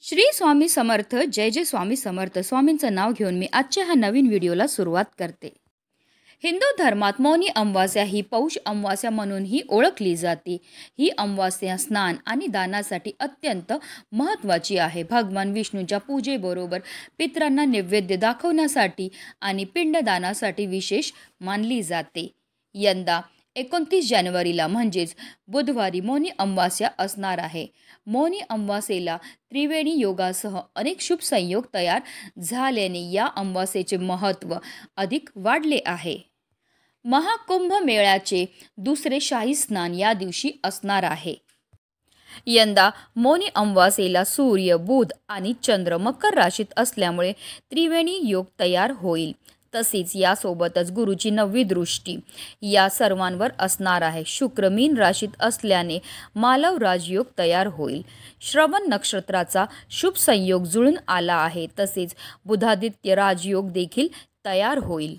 श्री स्वामी समर्थ. जय जय स्वामी समर्थ. स्वामींचं नाव घेऊन मी आजच्या ह्या नवीन व्हिडिओला सुरुवात करते. हिंदू धर्मात मौनी अमावास्या ही पौष अमावास्या म्हणूनही ओळखली जाते. ही अमावास्या स्नान आणि दानासाठी अत्यंत महत्त्वाची आहे. भगवान विष्णूच्या पूजेबरोबर पितरांना नैवेद्य दाखवण्यासाठी आणि पिंडदानासाठी विशेष मानली जाते. यंदा 29 जानेवारीला म्हणजेच बुधवारी मौनी अमावास्या असणार आहे. मौनी अमावास्येला त्रिवेणी योगासह अनेक शुभ संयोग तयार झाल्याने या अमावास्येचे महत्त्व अधिक वाढले आहे. महाकुंभ मेळ्याचे दुसरे शाही स्नान या दिवशी असणार आहे. यंदा मौनी अमावास्येला सूर्य, बुध आणि चंद्र मकर राशीत असल्यामुळे त्रिवेणी योग तयार होईल. तसेच यासोबतच गुरुची 9वी दृष्टी या सर्वांवर असणार आहे. शुक्र मीन राशीत असल्याने मालव राजयोग तयार होईल. श्रवण नक्षत्राचा शुभ संयोग जुळून आला आहे. तसेच बुधादित्य राजयोग देखील तयार होईल.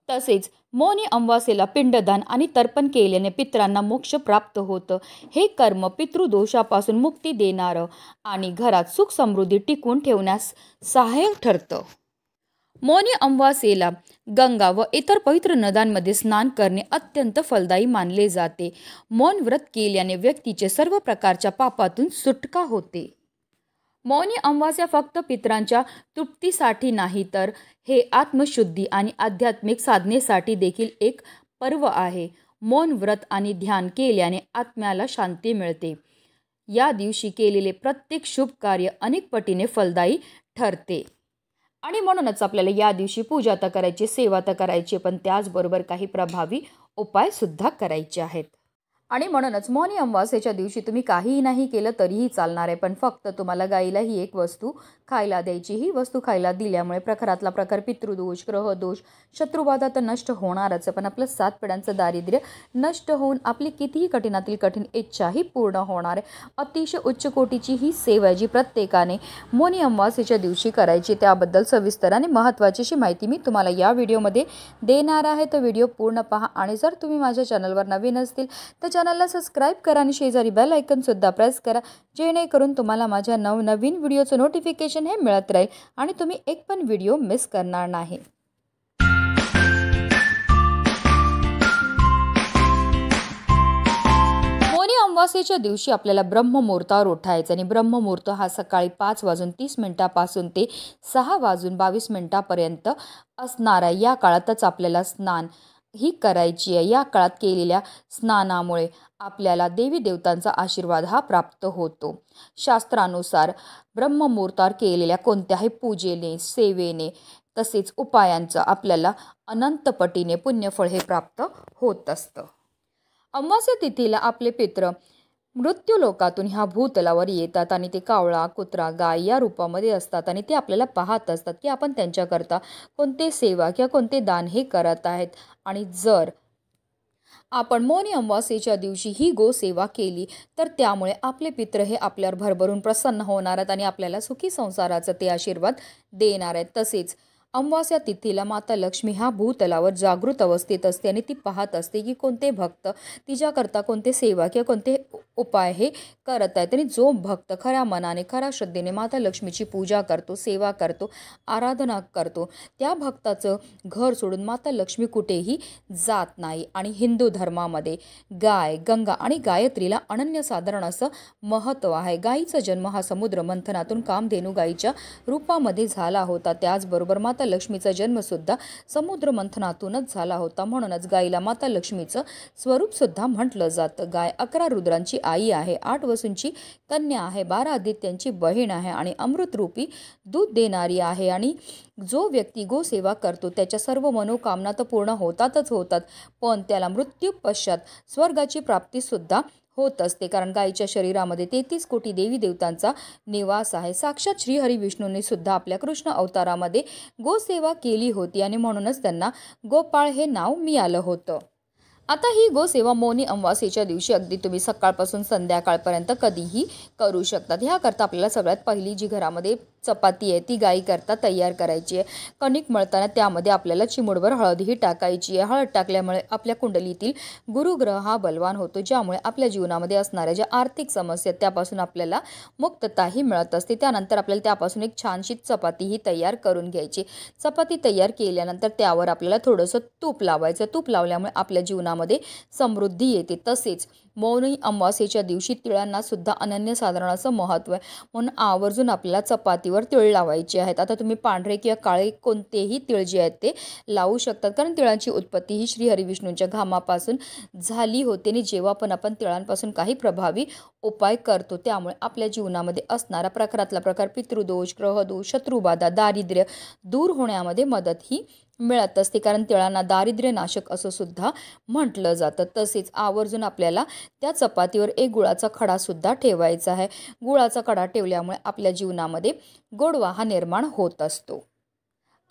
तसेच मौनी अमावास्येला पिंडदान आणि तर्पण केल्याने पितरांना मोक्ष प्राप्त होतं. हे कर्म पितृदोषापासून मुक्ती देणारं आणि घरात सुख समृद्धी टिकवून ठेवण्यास सहाय्यक ठरतं. मौनी अमावास्येला गंगा व इतर पवित्र नद्यांमध्ये स्नान करणे अत्यंत फलदायी मानले जाते. मौन व्रत केल्याने व्यक्तीचे सर्व प्रकारच्या पापातून सुटका होते. मौनी अमावास्या फक्त पितरांच्या तृप्तीसाठी नाही तर हे आत्मशुद्धी आणि आध्यात्मिक साधनेसाठी देखील एक पर्व आहे. मौन व्रत आणि ध्यान केल्याने आत्म्याला शांती मिळते. या दिवशी केलेले प्रत्येक शुभ कार्य अनेक पटीने फलदायी ठरते. आणि म्हणूनच आपल्याला या दिवशी पूजा तर करायची, सेवा तर करायची, पण त्याचबरोबर काही प्रभावी उपाय सुद्धा करायचे आहेत. आणि म्हणूनच मौनी अमावास्येच्या दिवशी तुम्ही काहीही नाही केलं तरीही चालणार आहे, पण फक्त तुम्हाला गाईला ही एक वस्तू खायला द्यायची. ही वस्तू खायला दिल्यामुळे प्रखरातला प्रखर पितृदोष, ग्रहदोष, शत्रुबाधा तर नष्ट होणारच आहे, पण आपलं 7 पिढ्यांचं दारिद्र्य नष्ट होऊन आपली कितीही कठीणातील कठीण इच्छाही पूर्ण होणार आहे. अतिशय उच्च कोटीची ही सेवा जी प्रत्येकाने मौनी अमावास्येच्या दिवशी करायची, त्याबद्दल सविस्तर आणि महत्त्वाची अशी माहिती मी तुम्हाला या व्हिडिओमध्ये देणार आहे. तर व्हिडिओ पूर्ण पहा. आणि जर तुम्ही माझ्या चॅनलवर नवीन असतील तर चॅनलला सबस्क्राईब करा आणि शेजारी बेल आयकन सुद्धा प्रेस करा, जेणेकरून तुम्हाला माझ्या नवनवीन व्हिडिओचं नोटिफिकेशन हे मिळत राहील आणि तुम्ही एक पण व्हिडिओ मिस करणार नाही. मौनी अमावास्येच्या दिवशी आपल्याला ब्रह्ममुहूर्तावर उठायचं आणि ब्रह्ममुहूर्त हा सकाळी 5:30 पासून ते 6:22 पर्यंत असणार आहे. या काळातच आपल्याला स्नान ही करायची आहे. या काळात केलेल्या स्नानामुळे आपल्याला देवी देवतांचा आशीर्वाद हा प्राप्त होतो. शास्त्रानुसार ब्रह्ममुहूर्तावर केलेल्या कोणत्याही पूजेने, सेवेने तसेच उपायांचं आपल्याला अनंत पटीने पुण्यफळ हे प्राप्त होत असतं. अमावास्या तिथीला आपले पित्र मृत्यू लोकातून ह्या भूतलावर येतात आणि ते कावळा, कुत्रा, गाय या रूपामध्ये असतात आणि ते आपल्याला पाहत असतात की आपण त्यांच्याकरता कोणते सेवा किंवा कोणते दान हे करत आहेत. आणि जर आपण मौनी अमावास्येच्या दिवशी ही गोसेवा केली तर त्यामुळे आपले पित्र हे आपल्यावर भरभरून प्रसन्न होणार आहेत आणि आपल्याला सुखी संसाराचा ते आशीर्वाद देणार आहेत. तसेच अमावास्या तिथीला माता लक्ष्मी ह्या भूतलावर जागृत अवस्थेत असते आणि ती पाहत असते की कोणते भक्त तिच्याकरता कोणते सेवा किंवा कोणते उपाय हे करत आहेत. आणि जो भक्त खऱ्या मनाने, खऱ्या श्रद्धेने माता लक्ष्मीची पूजा करतो, सेवा करतो, आराधना करतो, त्या भक्ताचं घर सोडून माता लक्ष्मी कुठेही जात नाही. आणि हिंदू धर्मामध्ये गाय, गंगा आणि गायत्रीला अनन्यसाधारण असं महत्त्व आहे. गायीचा जन्म हा समुद्र मंथनातून कामधेनू गायीच्या रूपामध्ये झाला होता. त्याचबरोबर माता लक्ष्मीचा जन्मसुद्धा समुद्र मंथनातूनच झाला होता. म्हणूनच गायीला माता लक्ष्मीचं स्वरूप सुद्धा म्हटलं जातं. गाय 11 रुद्रांची आई आहे, 8 वसूंची कन्या आहे, 12 आदित्यांची बहीण आहे आणि अमृतरूपी दूध देणारी आहे. आणि जो व्यक्ती गोसेवा करतो त्याच्या सर्व मनोकामना तर पूर्ण होतातच होतात, पण त्याला मृत्यू पश्चात स्वर्गाची प्राप्तीसुद्धा होत असते. कारण गायीच्या शरीरामध्ये 33 कोटी देवी देवतांचा निवास आहे. साक्षात श्रीहरी विष्णूंनी सुद्धा आपल्या कृष्ण अवतारामध्ये गोसेवा केली होती आणि म्हणूनच त्यांना गोपाळ हे नाव मिळालं होतं. आता ही गोसेवा मौनी अमावास्येच्या दिवशी अगदी तुम्ही सकाळपासून संध्याकाळपर्यंत कधीही करू शकतात. ह्याकरता आपल्याला सगळ्यात पहिली जी घरामध्ये चपाती आहे ती गाईकरता तयार करायची आहे. कणिक मळताना त्यामध्ये आपल्याला चिमूटभर हळदही टाकायची आहे. हळद टाकल्यामुळे आपल्या कुंडलीतील गुरुग्रह हा बलवान होतो, ज्यामुळे आपल्या जीवनामध्ये असणाऱ्या ज्या आर्थिक समस्या त्यापासून आपल्याला मुक्तताही मिळत असते. त्यानंतर आपल्याला त्यापासून एक छानशी चपातीही तयार करून घ्यायची. चपाती तयार केल्यानंतर त्यावर आपल्याला थोडंसं तूप लावायचं. तूप लावल्यामुळे आपल्या जीवनामध्ये समृद्धी येते. तसेच मौनी अमावास्येच्या दिवशी तिळांना सुद्धा अनन्यसाधारण असं महत्त्व आहे, म्हणून आवर्जून आपल्याला चपातीवर तीळ लावायचे आहेत. आता तुम्ही पांढरे किंवा काळे कोणतेही तीळ जे आहेत ते लावू शकतात, कारण तिळांची उत्पत्ती ही श्री हरिविष्णूंच्या घामापासून झाली होती आणि जेव्हा पण आपण तिळांपासून काही प्रभावी उपाय करतो त्यामुळे आपल्या जीवनामध्ये असणारा प्रकारातला प्रकार पितृदोष, ग्रहदोष, शत्रुबाधा, दारिद्र्य दूर होण्यामध्ये मदत ही मिळत असते, कारण तिळांना दारिद्र्य नाशक असं सुद्धा म्हटलं जातं. तसेच आवर्जून आपल्याला त्या चपातीवर एक गुळाचा खडा सुद्धा ठेवायचा आहे. गुळाचा खडा ठेवल्यामुळे आपल्या जीवनामध्ये गोडवा हा निर्माण होत असतो.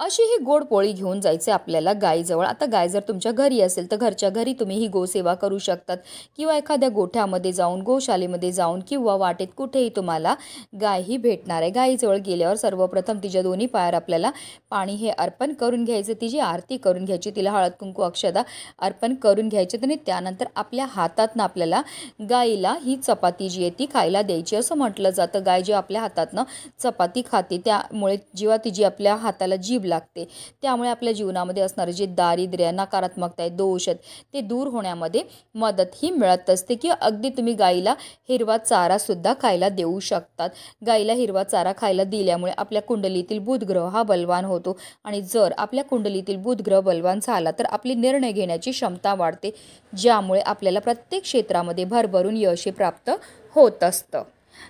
अशी ही गोड पोळी घेऊन जायचे आपल्याला गायीजवळ. आता गाय जर तुमच्या घरी असेल तर घरच्या घरी तुम्ही ही गोसेवा करू शकतात, किंवा एखाद्या गोठ्यामध्ये जाऊन, गोशालेमध्ये जाऊन, किंवा वाटेत कुठेही तुम्हाला गाय ही भेटणार आहे. गायीजवळ गेल्यावर सर्वप्रथम तिच्या दोन्ही पायावर आपल्याला पाणी हे अर्पण करून घ्यायचं, तिची आरती करून घ्यायची, तिला हळद कुंकू अक्षदा अर्पण करून घ्यायचे. आणि त्यानंतर आपल्या हातातनं आपल्याला गायीला ही चपाती जी आहे ती खायला द्यायची. असं म्हटलं जातं गाय जी आपल्या हातातनं चपाती खाते त्यामुळे जेव्हा तिची आपल्या हाताला जीभ लागते त्यामुळे आपल्या जीवनामध्ये असणारे जे दारिद्र्य, नकारात्मकता आहे, दोष आहेत ते दूर होण्यामध्ये मदत ही मिळत असते. किंवा अगदी तुम्ही गाईला हिरवा चारा सुद्धा खायला देऊ शकतात. गाईला हिरवा चारा खायला दिल्यामुळे आपल्या कुंडलीतील बुधग्रह हा बलवान होतो, आणि जर आपल्या कुंडलीतील बुधग्रह बलवान झाला तर आपली निर्णय घेण्याची क्षमता वाढते, ज्यामुळे आपल्याला प्रत्येक क्षेत्रामध्ये भरभरून यश प्राप्त होत असतं.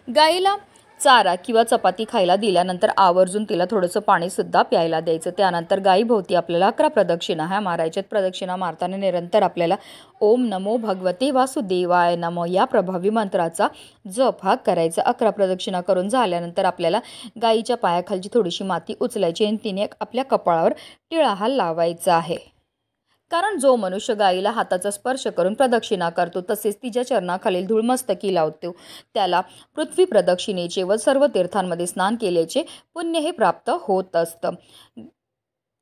गाईला चारा किंवा चपाती खायला दिल्यानंतर आवर्जून तिला थोडंसं पाणीसुद्धा प्यायला द्यायचं. त्यानंतर गायीभोवती आपल्याला 11 प्रदक्षिणा ह्या मारायच्यात. प्रदक्षिणा मारताना निरंतर आपल्याला ओम नमो भगवते वासुदेवाय नमः या प्रभावी मंत्राचा जप हा करायचा. 11 प्रदक्षिणा करून झाल्यानंतर आपल्याला गायीच्या पायाखालची थोडीशी माती उचलायची आणि तिने आपल्या कपाळावर टिळा हा लावायचा आहे. कारण जो मनुष्य गायीला हाताचा स्पर्श करून प्रदक्षिणा करतो तसेच तिच्या चरणाखालील धूळ मस्तकी लावतो त्याला पृथ्वी प्रदक्षिणेचे व सर्व तीर्थांमध्ये स्नान केल्याचे पुण्य हे प्राप्त होत असतं.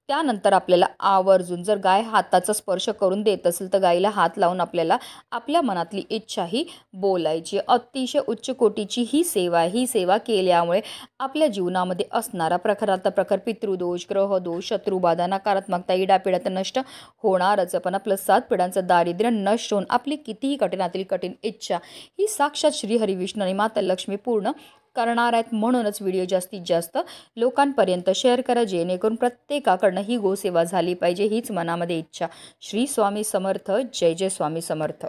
त्यानंतर आपल्याला आवर्जून जर गाय हाताचा स्पर्श करून देत असेल तर गायीला हात लावून आपल्याला आपल्या मनातली इच्छाही बोलायची. अतिशय उच्च कोटीची ही सेवा केल्यामुळे आपल्या जीवनामध्ये असणारा प्रकारातला प्रकार पितृदोष, ग्रहदोष, शत्रुबाधा, नकारात्मकता, इडापिडा तर नष्ट होणारच, पण आपलं 7 पिढ्यांचं दारिद्र्य नष्ट होऊन आपली कितीही कठीणातील कठीण इच्छा ही साक्षात श्री हरिविष्णू आणि माता लक्ष्मी पूर्ण करणार आहेत. म्हणूनच व्हिडिओ जास्तीत जास्त लोकांपर्यंत शेअर करा, जेणेकरून प्रत्येकाकडनं ही गोसेवा झाली पाहिजे हीच मनामध्ये इच्छा. श्री स्वामी समर्थ. जय जय स्वामी समर्थ.